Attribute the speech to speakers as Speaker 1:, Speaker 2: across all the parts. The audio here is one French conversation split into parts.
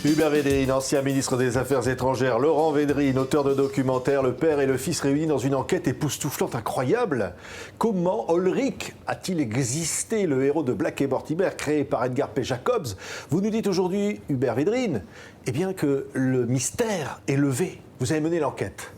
Speaker 1: Hubert Védrine, ancien ministre des Affaires étrangères, Laurent Védrine, auteur de documentaire Le père et le fils réunis dans une enquête époustouflante, incroyable. Comment Ulrich a-t-il existé, le héros de Black et Mortimer, créé par Edgar P. Jacobs? Vous nous dites aujourd'hui, Hubert Védrine, eh bien que le mystère est levé. Vous avez mené l'enquête.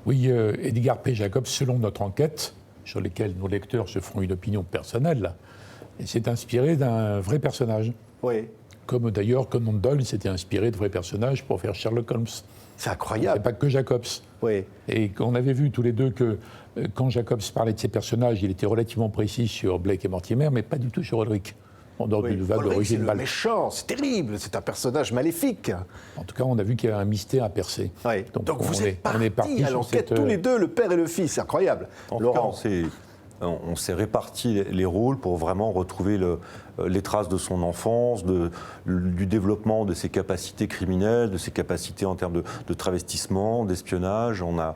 Speaker 2: Oui, Edgar P. Jacobs, selon notre enquête, sur laquelle nos lecteurs se feront une opinion personnelle, s'est inspiré d'un vrai personnage.
Speaker 1: Oui.
Speaker 2: Comme d'ailleurs Conan Doyle s'était inspiré de vrais personnages pour faire Sherlock Holmes.
Speaker 1: C'est incroyable.
Speaker 2: C'est pas que Jacobs.
Speaker 1: Oui.
Speaker 2: Et on avait vu tous les deux que quand Jacobs parlait de ses personnages, il était relativement précis sur Blake et Mortimer, mais pas du tout sur Ulrich. On donne une vague d'origine.
Speaker 1: C'est le méchant, c'est terrible, c'est un personnage maléfique.
Speaker 2: En tout cas, on a vu qu'il y avait un mystère à percer.
Speaker 1: Oui. Donc vous êtes partis à l'enquête
Speaker 2: cette...
Speaker 1: tous les deux, le père et le fils, c'est incroyable.
Speaker 3: Laurent, on s'est réparti les rôles pour vraiment retrouver les traces de son enfance, du développement de ses capacités criminelles, de ses capacités en termes de travestissement, d'espionnage. On a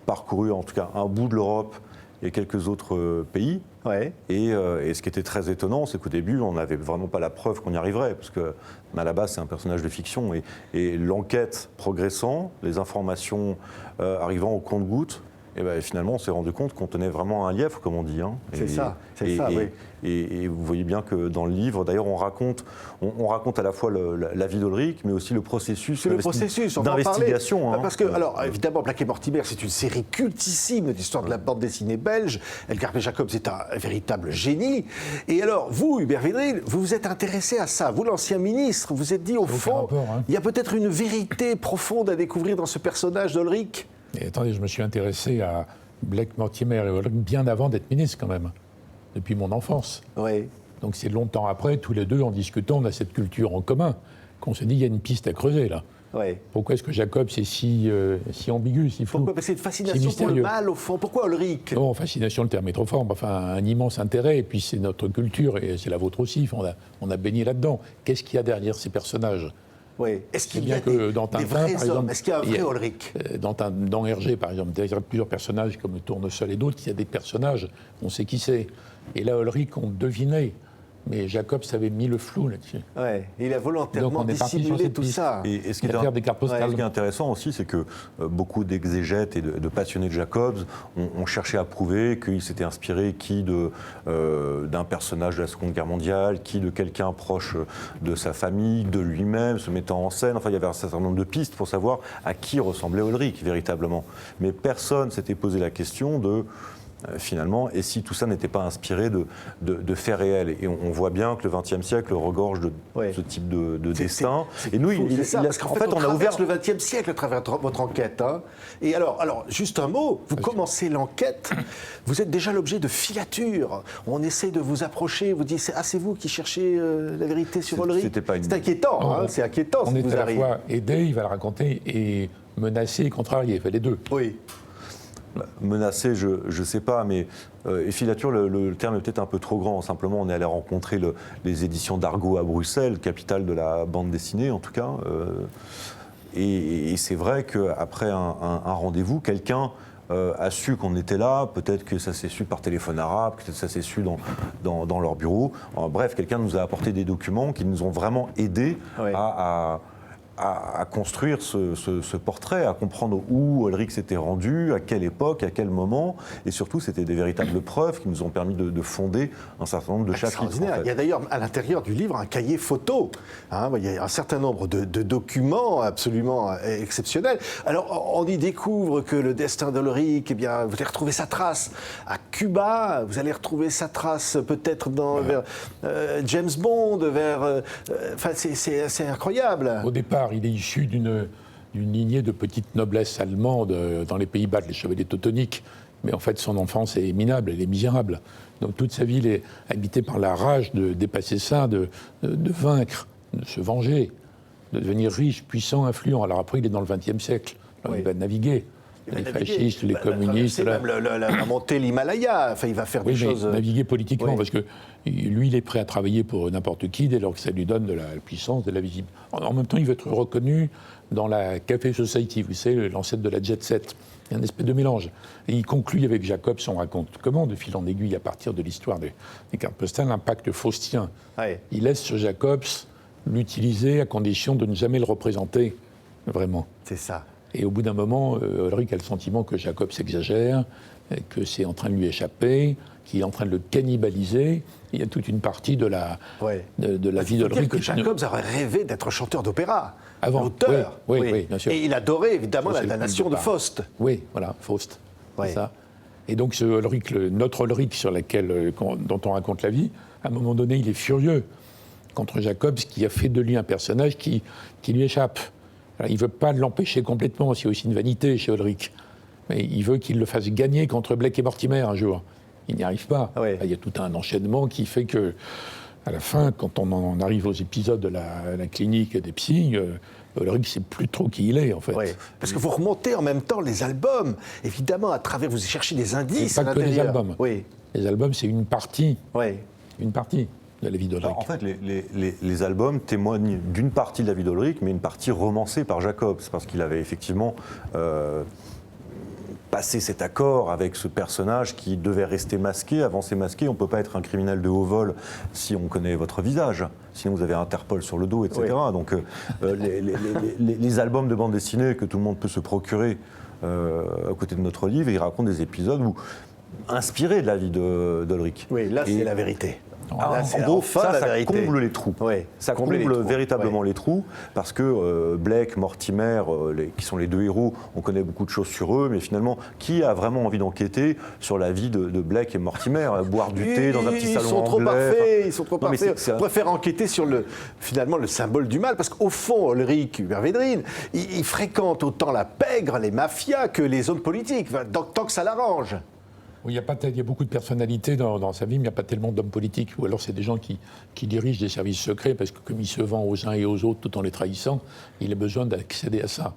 Speaker 3: parcouru en tout cas un bout de l'Europe et quelques autres pays.
Speaker 1: Ouais.
Speaker 3: Et ce qui était très étonnant, c'est qu'au début, on n'avait vraiment pas la preuve qu'on y arriverait, parce que à la base, c'est un personnage de fiction. Et l'enquête progressant, les informations arrivant au compte-gouttes, et ben, finalement, on s'est rendu compte qu'on tenait vraiment un lièvre, comme on dit. Hein.
Speaker 1: C'est ça, oui.
Speaker 3: Et vous voyez bien que dans le livre, d'ailleurs, on raconte à la fois la vie d'Ulrich, mais aussi le processus d'investigation.
Speaker 1: Hein. Parce que, alors, évidemment, Black et Mortimer, c'est une série cultissime de l'histoire de la bande dessinée belge. Edgar P. Jacobs est un véritable génie. Et alors, vous, Hubert Védrine, vous vous êtes intéressé à ça. Vous, l'ancien ministre, vous êtes dit, au fond, il y a peut-être une vérité profonde à découvrir dans ce personnage d'Ulrich.
Speaker 2: Et attendez, je me suis intéressé à Blake, Mortimer et Ulrich bien avant d'être ministre, quand même, depuis mon enfance.
Speaker 1: Oui.
Speaker 2: Donc c'est longtemps après, tous les deux, en discutant, on a cette culture en commun, qu'on se dit, il y a une piste à creuser, là.
Speaker 1: Oui.
Speaker 2: Pourquoi est-ce que Jacobs est si ambigu, si flou?
Speaker 1: Pourquoi? Parce que c'est une fascination pour le mal, au fond. Pourquoi Ulrich?
Speaker 2: Non, fascination, le terme est trop fort, enfin, un immense intérêt, et puis c'est notre culture, et c'est la vôtre aussi, on a baigné là-dedans. Qu'est-ce qu'il y a derrière ces personnages?
Speaker 1: Oui. Est-ce qu'il y a
Speaker 2: des vrais hommes?
Speaker 1: Est-ce qu'il y a un vrai Ulrich?
Speaker 2: Dans Hergé, par exemple, il y a plusieurs personnages comme le Tournesol et d'autres, il y a des personnages, on sait qui c'est. Et là, Ulrich, on devinait. Mais Jacobs avait mis le flou là-dessus.
Speaker 1: Ouais, il a volontairement dissimulé tout ça.
Speaker 3: Et ce qui est intéressant aussi, c'est que beaucoup d'exégètes et de passionnés de Jacobs ont cherché à prouver qu'il s'était inspiré d'un personnage de la Seconde Guerre mondiale, de quelqu'un proche de sa famille, de lui-même, se mettant en scène. Enfin, il y avait un certain nombre de pistes pour savoir à qui ressemblait Ulrich, véritablement. Mais personne ne s'était posé la question de... finalement, et si tout ça n'était pas inspiré de faits réels. Et on voit bien que le XXe siècle regorge de ce type de destin.
Speaker 1: Et nous, parce qu'en fait, on a ouvert le XXe siècle à travers votre enquête. Hein. Et alors, juste un mot, vous commencez l'enquête, vous êtes déjà l'objet de filatures. On essaie de vous approcher, vous dites, c'est vous qui cherchez la vérité sur Ulrich. C'est inquiétant, c'est inquiétant.
Speaker 2: On est à la fois aidé, il va le raconter, et menacé et contrarié, il fait les deux.
Speaker 1: Oui.
Speaker 3: Menacé, je ne sais pas, mais filature, le terme est peut-être un peu trop grand. Simplement, on est allé rencontrer les éditions d'Argo à Bruxelles, capitale de la bande dessinée en tout cas. Et c'est vrai qu'après un rendez-vous, quelqu'un a su qu'on était là, peut-être que ça s'est su par téléphone arabe, peut-être que ça s'est su dans leur bureau. Bref, quelqu'un nous a apporté des documents qui nous ont vraiment aidés à construire ce portrait, à comprendre où Ulrich s'était rendu, à quelle époque, à quel moment, et surtout c'était des véritables preuves qui nous ont permis de fonder un certain nombre de chapitres. En fait.
Speaker 1: Il y a d'ailleurs à l'intérieur du livre un cahier photo, il y a un certain nombre de documents absolument exceptionnels. Alors on y découvre que le destin d'Ulrich, eh bien, vous allez retrouver sa trace à Cuba, vous allez retrouver sa trace peut-être vers James Bond, c'est incroyable.
Speaker 2: Au départ, il est issu d'une lignée de petite noblesse allemande dans les Pays-Bas, les chevaliers teutoniques. Mais en fait, son enfance est minable, elle est misérable. Donc toute sa vie, il est habité par la rage de dépasser ça, de vaincre, de se venger, de devenir riche, puissant, influent. Alors après, il est dans le XXe siècle. Alors, il va naviguer. Les fascistes, les communistes...
Speaker 1: C'est même la montée l'Himalaya. Enfin, il va faire des choses...
Speaker 2: naviguer politiquement, parce que lui, il est prêt à travailler pour n'importe qui, dès lors que ça lui donne de la puissance, de la visibilité. En même temps, il veut être reconnu dans la Café Society, vous savez, l'ancêtre de la Jet Set. Il y a une espèce de mélange. Et il conclut avec Jacobs, on raconte comment, de fil en aiguille, à partir de l'histoire des cartes postales, l'impact faustien. Il laisse sur Jacobs l'utiliser à condition de ne jamais le représenter, vraiment.
Speaker 1: C'est ça.
Speaker 2: Et au bout d'un moment, Ulrich a le sentiment que Jacob s'exagère, que c'est en train de lui échapper, qu'il est en train de le cannibaliser. Il y a toute une partie de la vie d'Ulrich.
Speaker 1: Que Jacobs aurait rêvé d'être chanteur d'opéra,
Speaker 2: avant,
Speaker 1: auteur.
Speaker 2: Oui, bien sûr.
Speaker 1: Et il adorait évidemment la nation de Faust.
Speaker 2: Oui, voilà, Faust.
Speaker 1: Ouais.
Speaker 2: C'est ça. Et donc ce Ulrich, notre Ulrich dont on raconte la vie, à un moment donné, il est furieux contre Jacobs qui a fait de lui un personnage qui lui échappe. Alors, il ne veut pas l'empêcher complètement, c'est aussi une vanité chez Ulrich. Mais il veut qu'il le fasse gagner contre Blake et Mortimer un jour. Il n'y arrive pas.
Speaker 1: Ouais.
Speaker 2: Il y a tout un enchaînement qui fait que, à la fin, quand on en arrive aux épisodes de la clinique des psys, Ulrich ne sait plus trop qui il est, en fait.
Speaker 1: Oui, parce que vous remontez en même temps les albums, évidemment, à travers, vous cherchez des indices
Speaker 2: C'est
Speaker 1: à
Speaker 2: pas que
Speaker 1: l'intérieur.
Speaker 2: les albums.
Speaker 1: Oui.
Speaker 2: Les albums, c'est une partie
Speaker 1: Oui.
Speaker 2: de la vie d'Ulrich.
Speaker 3: En fait, les albums témoignent d'une partie de la vie d'Ulrich, mais une partie romancée par Jacobs, parce qu'il avait effectivement passé cet accord avec ce personnage qui devait rester masqué. Avancé masqué, on ne peut pas être un criminel de haut vol si on connaît votre visage. Sinon, vous avez Interpol sur le dos, etc. Oui. Donc, les albums de bande dessinée que tout le monde peut se procurer à côté de notre livre, ils racontent des épisodes inspirés de la vie d'Ulrich.
Speaker 1: Oui, là, c'est la vérité.
Speaker 3: Là, en gros, ça comble les trous.
Speaker 1: Oui,
Speaker 3: ça comble véritablement les trous, parce que Blake, Mortimer, qui sont les deux héros, on connaît beaucoup de choses sur eux, mais finalement, qui a vraiment envie d'enquêter sur la vie de Blake et Mortimer, boire du thé dans un petit salon anglais.
Speaker 1: Ils sont trop parfaits. On préfère enquêter sur finalement le symbole du mal, parce qu'au fond, Ulrich Hubert-Védrine, il fréquente autant la pègre, les mafias, que les hommes politiques, tant que ça l'arrange.
Speaker 2: Oui, il y a beaucoup de personnalités dans sa vie, mais il n'y a pas tellement d'hommes politiques. Ou alors c'est des gens qui dirigent des services secrets, parce que comme il se vend aux uns et aux autres tout en les trahissant, il a besoin d'accéder à ça.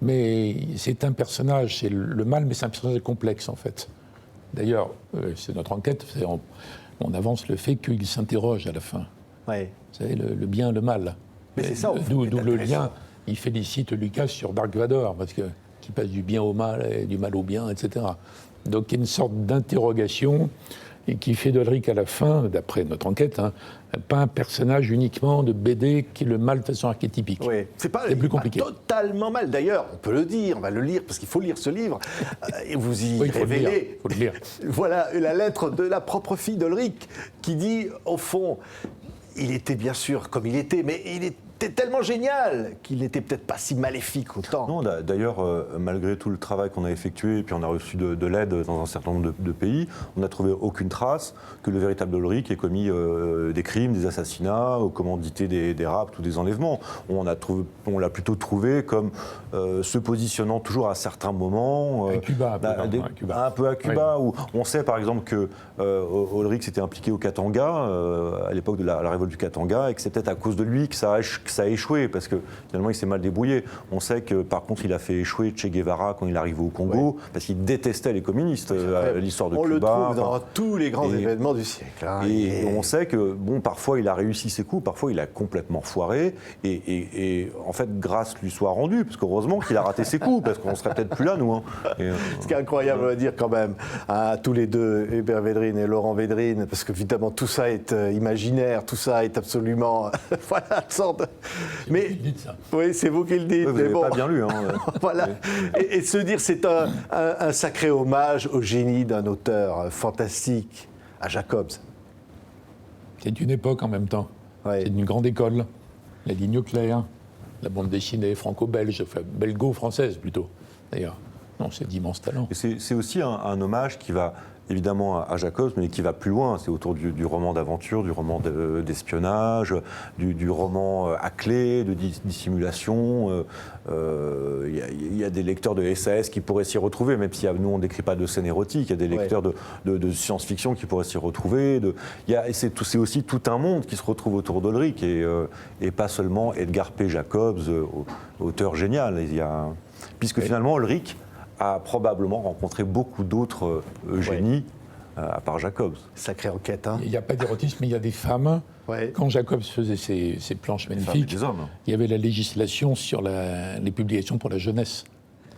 Speaker 2: Mais c'est un personnage, c'est le mal, mais c'est un personnage complexe en fait. D'ailleurs, c'est notre enquête, on avance le fait qu'il s'interroge à la fin.
Speaker 1: Oui.
Speaker 2: Vous savez, le bien, le mal.
Speaker 1: Mais c'est ça,
Speaker 2: d'où le lien. Il félicite Lucas sur Dark Vador, parce qu'il passe du bien au mal, et du mal au bien, etc. Donc il y a une sorte d'interrogation et qui fait d'Ulrich à la fin, d'après notre enquête, pas un personnage uniquement de BD qui est le mal de façon archétypique.
Speaker 1: Oui, c'est
Speaker 2: plus compliqué.
Speaker 1: Pas totalement mal. D'ailleurs, on peut le dire, on va le lire parce qu'il faut lire ce livre. Et vous y révélez.
Speaker 2: Faut le lire.
Speaker 1: Voilà la lettre de la propre fille d'Ulrich qui dit, au fond, il était bien sûr comme il était, mais il était tellement génial qu'il n'était peut-être pas si maléfique autant.
Speaker 3: Non, d'ailleurs, malgré tout le travail qu'on a effectué, et puis on a reçu de l'aide dans un certain nombre de pays, on n'a trouvé aucune trace que le véritable Ulrich ait commis des crimes, des assassinats, ou commandité des rapts ou des enlèvements. On l'a plutôt trouvé comme se positionnant toujours à certains moments.
Speaker 2: À Cuba,
Speaker 3: un peu à Cuba, oui. Où on sait par exemple que Ulrich s'était impliqué au Katanga, à l'époque de la révolte du Katanga, et que c'est peut-être à cause de lui que ça a échoué, parce que finalement il s'est mal débrouillé. On sait que par contre il a fait échouer Che Guevara quand il arrive au Congo, parce qu'il détestait les communistes, l'histoire de Cuba.
Speaker 1: On le trouve dans tous les grands événements du siècle.
Speaker 3: Et on sait que parfois il a réussi ses coups, parfois il a complètement foiré, et en fait grâce lui soit rendue, parce qu'heureusement qu'il a raté ses coups, parce qu'on serait peut-être plus là nous.
Speaker 1: Ce qui est incroyable à dire quand même, à tous les deux, Hubert Védrine et Laurent Védrine, parce qu'évidemment tout ça est imaginaire, tout ça est absolument voilà, une sorte de... Mais
Speaker 2: dites ça.
Speaker 1: Oui, c'est vous qui le dites.
Speaker 3: Vous n'avez pas bien lu.
Speaker 1: Voilà. Et se dire, c'est un sacré hommage au génie d'un auteur fantastique, à Jacobs.
Speaker 2: C'est une époque en même temps.
Speaker 1: Ouais. C'est
Speaker 2: une grande école. La ligne claire, la bande dessinée franco-belge, enfin belgo-française plutôt, d'ailleurs. Non, c'est d'immenses talents.
Speaker 3: C'est aussi un hommage qui va évidemment à Jacobs, mais qui va plus loin. C'est autour du roman d'aventure, du roman d'espionnage, du roman à clé, de dissimulation. Il y a des lecteurs de SAS qui pourraient s'y retrouver, même si nous on ne décrit pas de scènes érotiques. Il y a des lecteurs de science-fiction qui pourraient s'y retrouver. C'est aussi tout un monde qui se retrouve autour d'Ulrich, et pas seulement Edgar P. Jacobs, auteur génial. Puisque finalement Ulrich a probablement rencontré beaucoup d'autres génies à part Jacobs.
Speaker 1: Sacrée enquête, hein.
Speaker 2: Il n'y a pas d'érotisme, mais il y a des femmes. Ouais. Quand Jacobs faisait ses planches magnifiques, il y avait la législation sur les publications pour la jeunesse.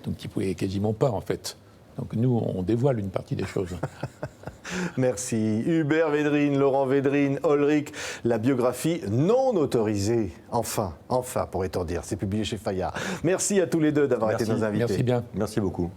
Speaker 2: Donc il ne pouvait quasiment pas, en fait, Donc nous, on dévoile une partie des choses.
Speaker 1: Merci. Hubert Védrine, Laurent Védrine, Ulrich, la biographie non autorisée. Enfin, pourrait-on dire. C'est publié chez Fayard. Merci à tous les deux d'avoir été nos invités.
Speaker 2: Merci bien.
Speaker 3: Merci beaucoup.